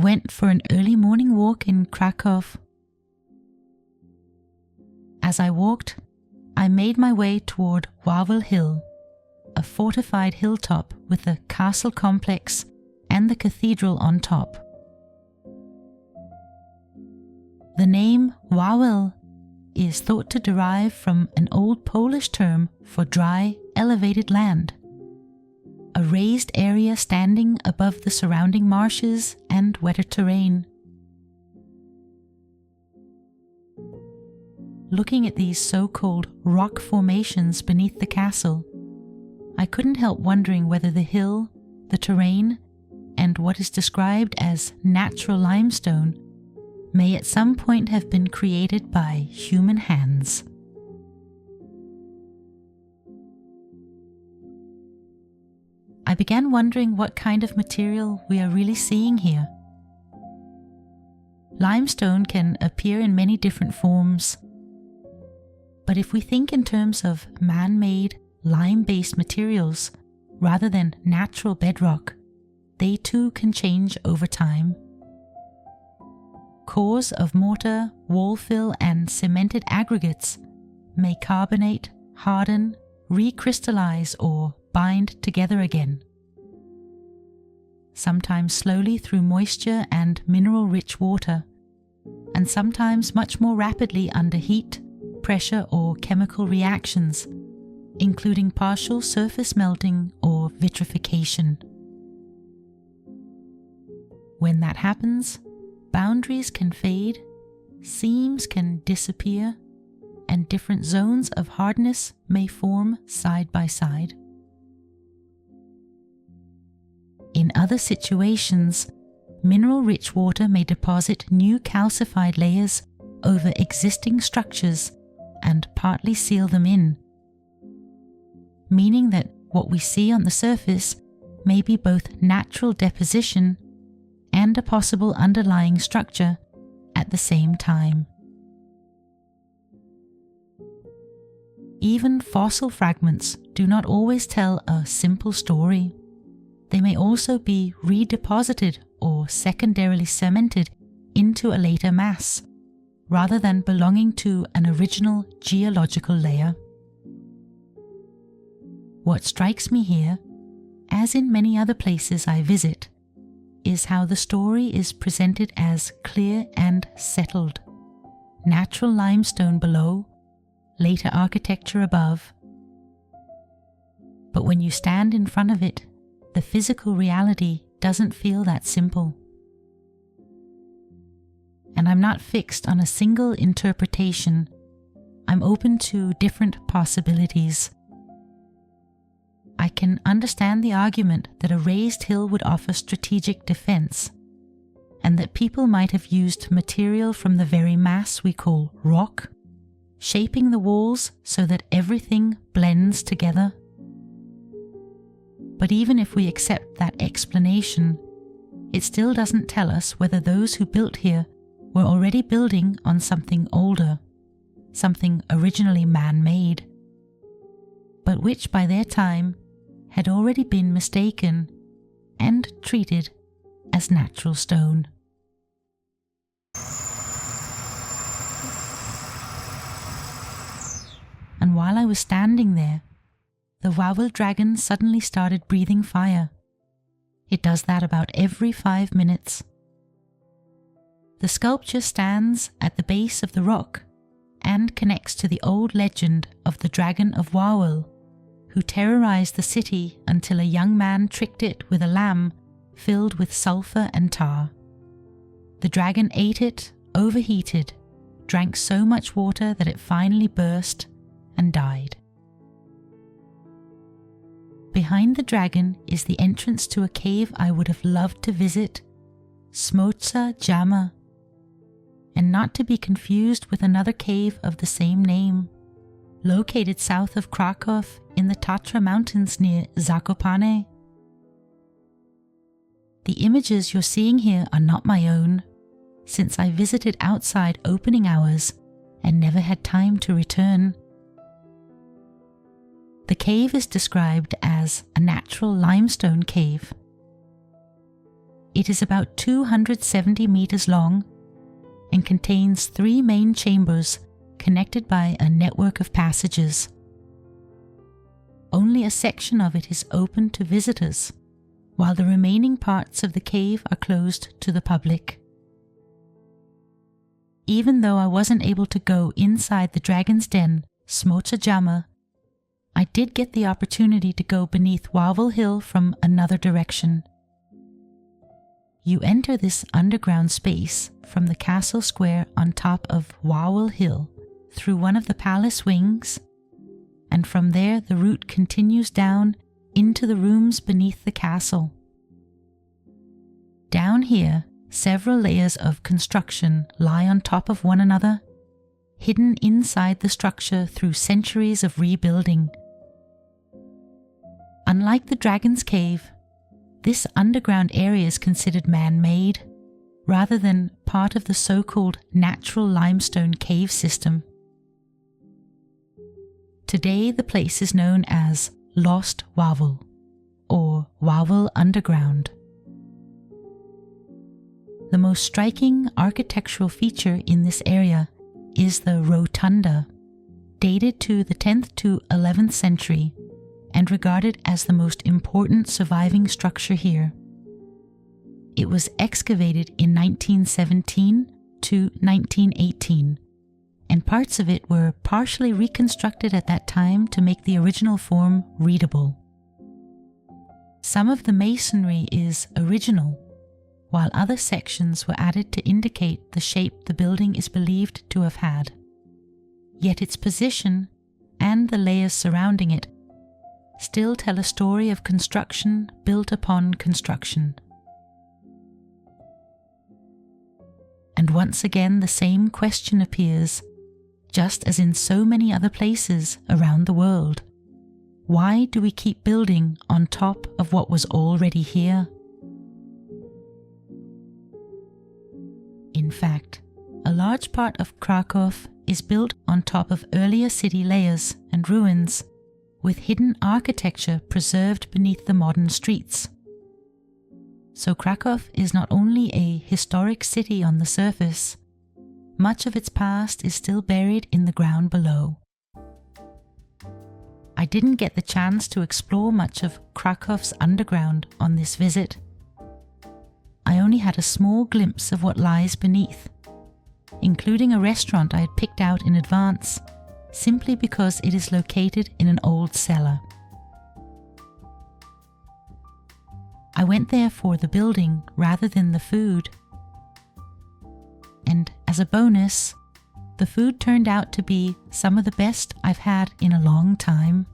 went for an early morning walk in Kraków. As I walked, I made my way toward Wawel Hill, a fortified hilltop with a castle complex and the cathedral on top. The name Wawel is thought to derive from an old Polish term for dry, elevated land, a raised area standing above the surrounding marshes and wetter terrain. Looking at these so-called rock formations beneath the castle, I couldn't help wondering whether the hill, the terrain, and what is described as natural limestone may at some point have been created by human hands. I began wondering what kind of material we are really seeing here. Limestone can appear in many different forms, but if we think in terms of man-made, lime-based materials rather than natural bedrock, they too can change over time. Cores of mortar, wall fill, and cemented aggregates may carbonate, harden, recrystallize, or bind together again. Sometimes slowly through moisture and mineral-rich water, and sometimes much more rapidly under heat, pressure, or chemical reactions, including partial surface melting or vitrification. When that happens, boundaries can fade, seams can disappear, and different zones of hardness may form side by side. In other situations, mineral-rich water may deposit new calcified layers over existing structures and partly seal them in, meaning that what we see on the surface may be both natural deposition and a possible underlying structure at the same time. Even fossil fragments do not always tell a simple story. They may also be redeposited or secondarily cemented into a later mass, rather than belonging to an original geological layer. What strikes me here, as in many other places I visit, is how the story is presented as clear and settled. Natural limestone below, later architecture above. But when you stand in front of it, the physical reality doesn't feel that simple. And I'm not fixed on a single interpretation. I'm open to different possibilities. I can understand the argument that a raised hill would offer strategic defense, and that people might have used material from the very mass we call rock, shaping the walls so that everything blends together. But even if we accept that explanation, it still doesn't tell us whether those who built here were already building on something older, something originally man-made, but which by their time had already been mistaken and treated as natural stone. And while I was standing there, the Wawel Dragon suddenly started breathing fire. It does that about every 5 minutes. The sculpture stands at the base of the rock and connects to the old legend of the Dragon of Wawel, who terrorized the city until a young man tricked it with a lamb filled with sulfur and tar. The dragon ate it, overheated, drank so much water that it finally burst and died. Behind the dragon is the entrance to a cave I would have loved to visit, Smocza Jama, and not to be confused with another cave of the same name, located south of Kraków in the Tatra Mountains near Zakopane. The images you're seeing here are not my own, since I visited outside opening hours and never had time to return. The cave is described as a natural limestone cave. It is about 270 meters long and contains 3 main chambers connected by a network of passages. Only a section of it is open to visitors, while the remaining parts of the cave are closed to the public. Even though I wasn't able to go inside the dragon's den, Smocza Jama, I did get the opportunity to go beneath Wawel Hill from another direction. You enter this underground space from the castle square on top of Wawel Hill through one of the palace wings, and from there the route continues down into the rooms beneath the castle. Down here, several layers of construction lie on top of one another, hidden inside the structure through centuries of rebuilding. Unlike the Dragon's Cave, this underground area is considered man-made, rather than part of the so-called natural limestone cave system. Today the place is known as Lost Wawel, or Wawel Underground. The most striking architectural feature in this area is the rotunda, dated to the 10th to 11th century and regarded as the most important surviving structure here. It was excavated in 1917 to 1918, and parts of it were partially reconstructed at that time to make the original form readable. Some of the masonry is original, while other sections were added to indicate the shape the building is believed to have had. Yet its position and the layers surrounding it still tell a story of construction built upon construction. And once again the same question appears, just as in so many other places around the world. Why do we keep building on top of what was already here? In fact, a large part of Kraków is built on top of earlier city layers and ruins, with hidden architecture preserved beneath the modern streets. So Kraków is not only a historic city on the surface, much of its past is still buried in the ground below. I didn't get the chance to explore much of Krakow's underground on this visit. I only had a small glimpse of what lies beneath, including a restaurant I had picked out in advance, simply because it is located in an old cellar. I went there for the building rather than the food. And as a bonus, the food turned out to be some of the best I've had in a long time.